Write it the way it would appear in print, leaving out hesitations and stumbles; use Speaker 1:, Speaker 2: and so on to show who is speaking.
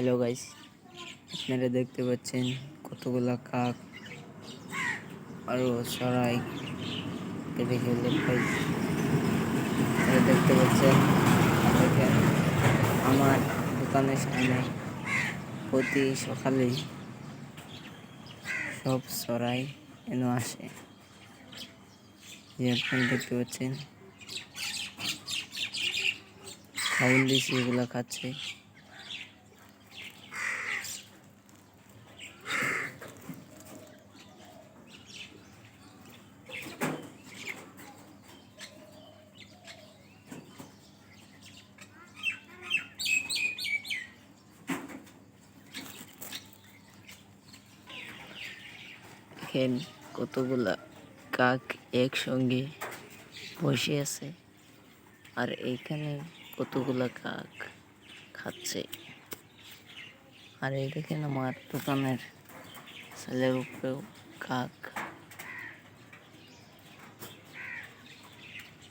Speaker 1: Hello guys, আপনারা দেখতে পাচ্ছেন কতগুলা কাক আরো চড়াই দেখে ভাই। আপনারা দেখতে পাচ্ছেন দেখেন আমার দোকানের সামনে প্রতি সকালেই সব চড়াই এনে আসে। যে আপনারা দেখতে পাচ্ছেন খাউল দিছি, এগুলা খাচ্ছে। দেখেন কতগুলা কাক একসঙ্গে বসে আছে, আর এইখানে কতগুলা কাক খাচ্ছে। আর এই দেখেন আমার দোকানের ছেলের উপরেও কাক।